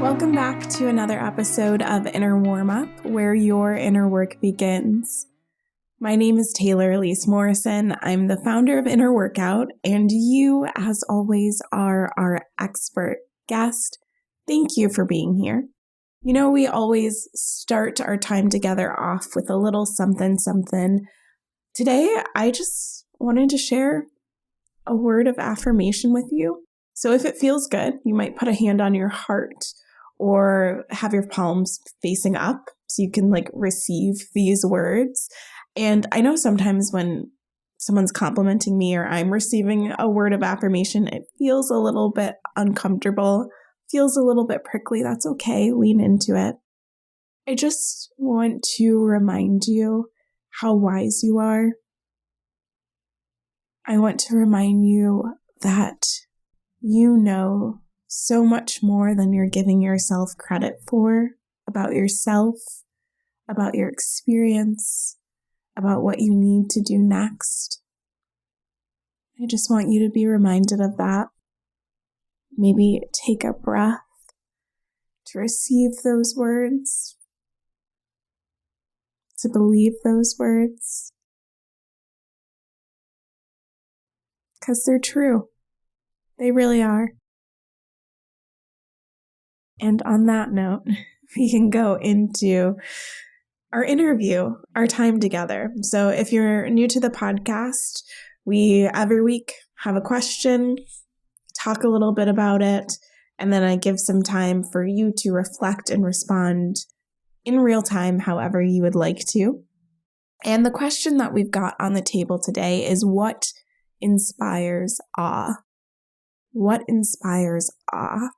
Welcome back to another episode of Inner Warmup, where your inner work begins. My name is Taylor Elise Morrison. I'm the founder of Inner Workout, and you, as always, are our expert guest. Thank you for being here. You know, we always start our time together off with a little something. Today, I just wanted to share a word of affirmation with you. So if it feels good, you might put a hand on your heart or have your palms facing up so you can receive these words. And I know sometimes when someone's complimenting me or I'm receiving a word of affirmation, it feels a little bit uncomfortable, feels a little bit prickly. That's okay. Lean into it. I just want to remind you how wise you are. I want to remind you that you know so much more than you're giving yourself credit for about yourself, about your experience, about what you need to do next. I just want you to be reminded of that. Maybe take a breath to receive those words, to believe those words, because they're true. They really are. And on that note, we can go into our interview, our time together. So if you're new to the podcast, we every week have a question, talk a little bit about it, and then I give some time for you to reflect and respond in real time, however you would like to. And the question that we've got on the table today is, what inspires awe? What inspires awe?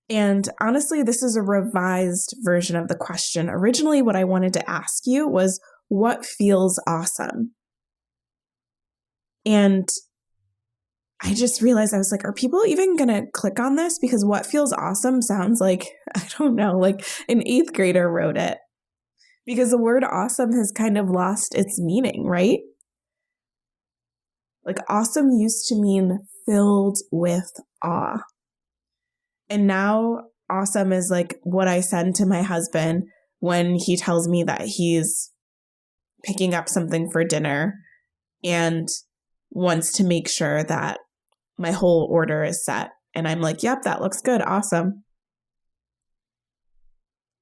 And honestly, this is a revised version of the question. Originally, what I wanted to ask you was, what feels awesome? And I just realized, I was like, are people even going to click on this? Because what feels awesome sounds like, I don't know, like an 8th grader wrote it. Because the word awesome has kind of lost its meaning, right? Like awesome used to mean filled with awe. And now awesome is like what I send to my husband when he tells me that he's picking up something for dinner and wants to make sure that my whole order is set. And I'm like, yep, that looks good. Awesome.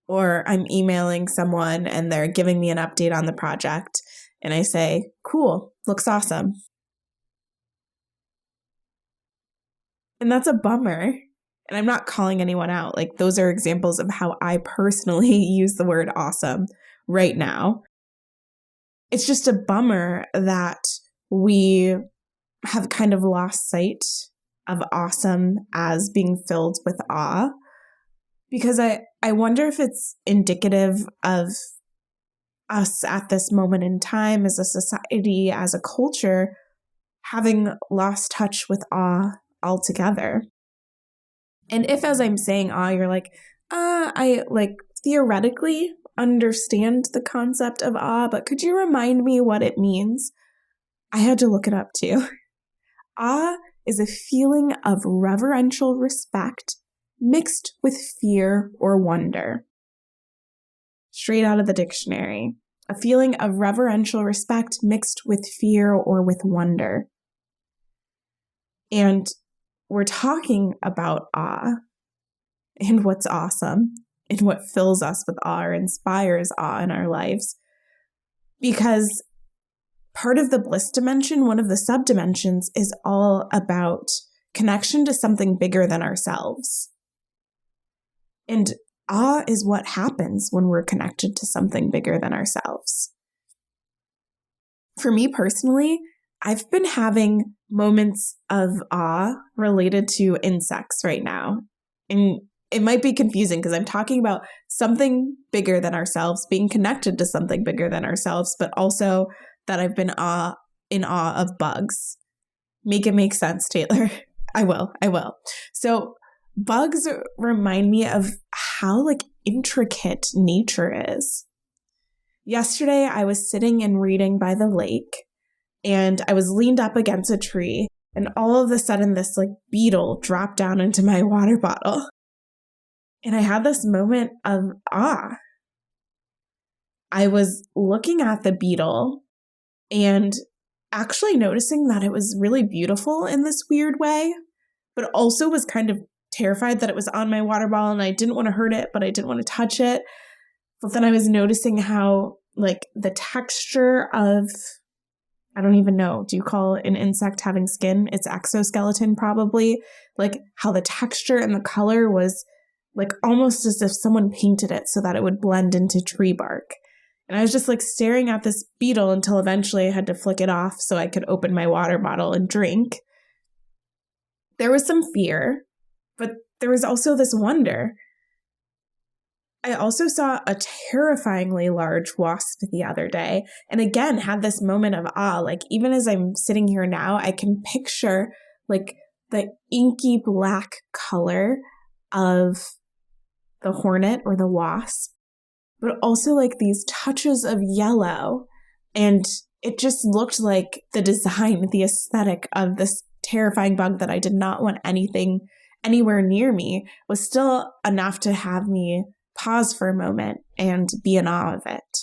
Or I'm emailing someone and they're giving me an update on the project. And I say, cool, looks awesome. And that's a bummer. And I'm not calling anyone out. Like, those are examples of how I personally use the word awesome right now. It's just a bummer that we have kind of lost sight of awesome as being filled with awe. Because I wonder if it's indicative of us at this moment in time as a society, as a culture, having lost touch with awe altogether. And if, as I'm saying awe, you're like, I theoretically understand the concept of awe, but could you remind me what it means? I had to look it up too. Awe is a feeling of reverential respect mixed with fear or wonder. Straight out of the dictionary. A feeling of reverential respect mixed with fear or with wonder. And we're talking about awe and what's awesome and what fills us with awe or inspires awe in our lives. Because part of the bliss dimension, one of the subdimensions, is all about connection to something bigger than ourselves. And awe is what happens when we're connected to something bigger than ourselves. For me personally, I've been having moments of awe related to insects right now. And it might be confusing because I'm talking about something bigger than ourselves, being connected to something bigger than ourselves, but also that I've been in awe of bugs. Make it make sense, Taylor. I will. So bugs remind me of how intricate nature is. Yesterday, I was sitting and reading by the lake, and I was leaned up against a tree, and all of a sudden this beetle dropped down into my water bottle. And I had this moment of awe. I was looking at the beetle and actually noticing that it was really beautiful in this weird way, but also was kind of terrified that it was on my water bottle and I didn't want to hurt it, but I didn't want to touch it. But then I was noticing how, like, the texture of, I don't even know, do you call an insect having skin? It's exoskeleton probably. Like, how the texture and the color was like almost as if someone painted it so that it would blend into tree bark. And I was just like staring at this beetle until eventually I had to flick it off so I could open my water bottle and drink. There was some fear, but there was also this wonder. I also saw a terrifyingly large wasp the other day, and again had this moment of awe. Like, even as I'm sitting here now, I can picture like the inky black color of the hornet or the wasp, but also like these touches of yellow. And it just looked like the design, the aesthetic of this terrifying bug that I did not want anything anywhere near me was still enough to have me pause for a moment and be in awe of it.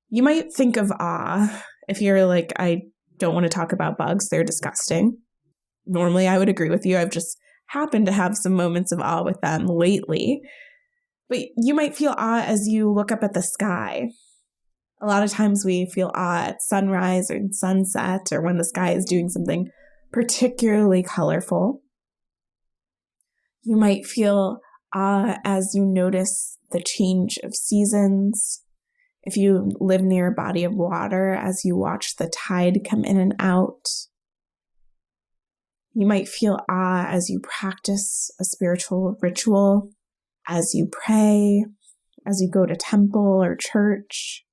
You might think of awe if you're like, I don't want to talk about bugs, they're disgusting. Normally I would agree with you. I've just happened to have some moments of awe with them lately. But you might feel awe as you look up at the sky. A lot of times we feel awe at sunrise or sunset or when the sky is doing something particularly colorful. You might feel awe as you notice the change of seasons. If you live near a body of water, as you watch the tide come in and out. You might feel awe as you practice a spiritual ritual, as you pray, as you go to temple or church.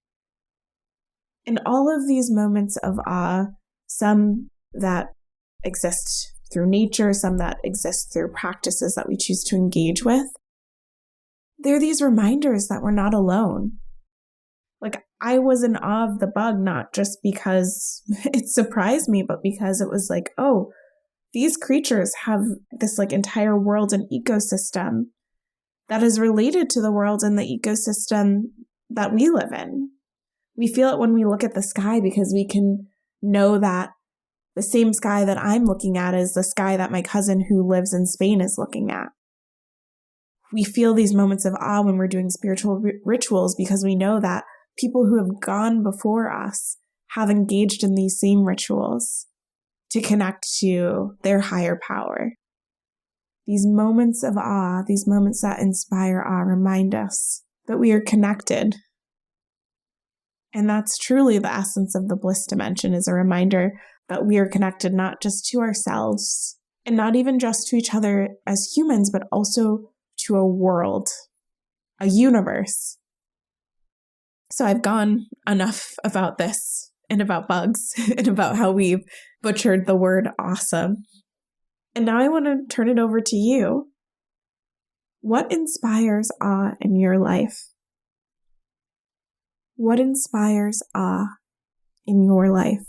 And all of these moments of awe, some that exist through nature, some that exist through practices that we choose to engage with, they're these reminders that we're not alone. Like, I was in awe of the bug, not just because it surprised me, but because it was like, oh, these creatures have this like entire world and ecosystem that is related to the world and the ecosystem that we live in. We feel it when we look at the sky because we can know that the same sky that I'm looking at is the sky that my cousin who lives in Spain is looking at. We feel these moments of awe when we're doing spiritual rituals because we know that people who have gone before us have engaged in these same rituals to connect to their higher power. These moments of awe, these moments that inspire awe, remind us that we are connected. And that's truly the essence of the bliss dimension, is a reminder that we are connected not just to ourselves and not even just to each other as humans, but also to a world, a universe. So I've gone enough about this and about bugs and about how we've butchered the word awesome. And now I want to turn it over to you. What inspires awe in your life? What inspires awe in your life?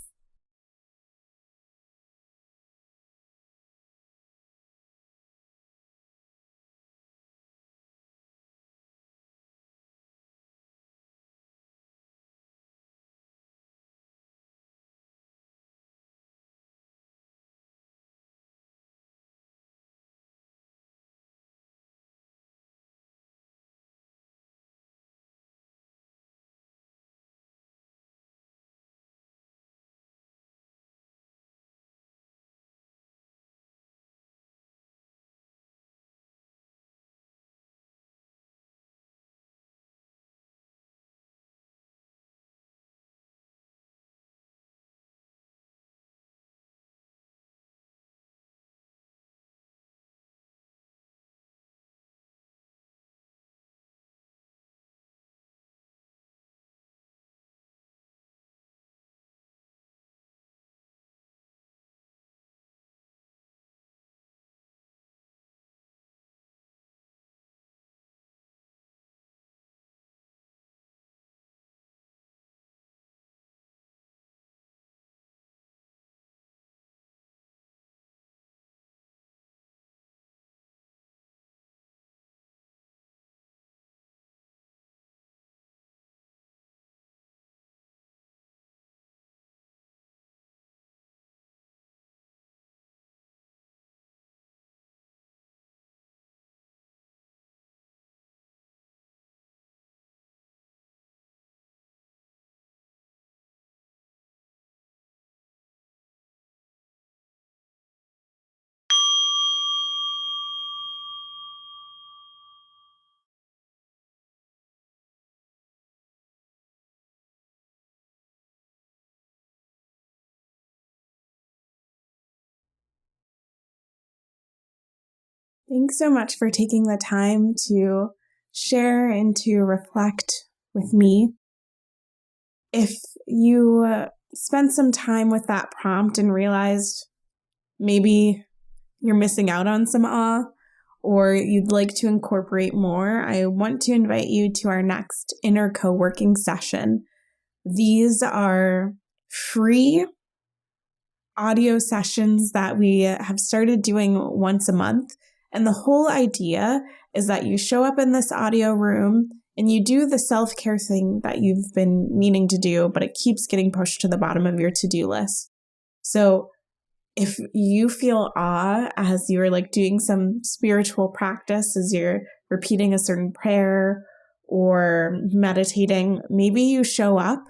Thanks so much for taking the time to share and to reflect with me. If you spent some time with that prompt and realized maybe you're missing out on some awe, or you'd like to incorporate more, I want to invite you to our next inner co-working session. These are free audio sessions that we have started doing once a month. And the whole idea is that you show up in this audio room and you do the self-care thing that you've been meaning to do, but it keeps getting pushed to the bottom of your to-do list. So if you feel awe as you're doing some spiritual practice, as you're repeating a certain prayer or meditating, maybe you show up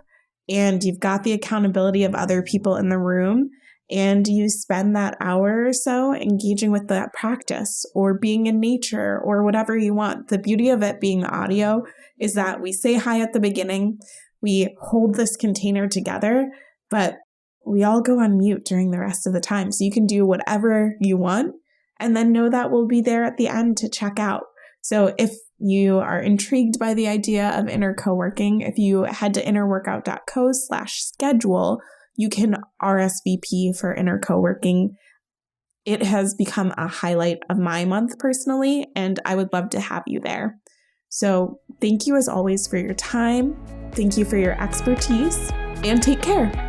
and you've got the accountability of other people in the room and you spend that hour or so engaging with that practice or being in nature or whatever you want. The beauty of it being audio is that we say hi at the beginning, we hold this container together, but we all go on mute during the rest of the time. So you can do whatever you want and then know that we'll be there at the end to check out. So if you are intrigued by the idea of inner co-working, if you head to innerworkout.co/schedule, you can RSVP for inner co-working. It has become a highlight of my month personally, and I would love to have you there. So thank you as always for your time. Thank you for your expertise, and take care.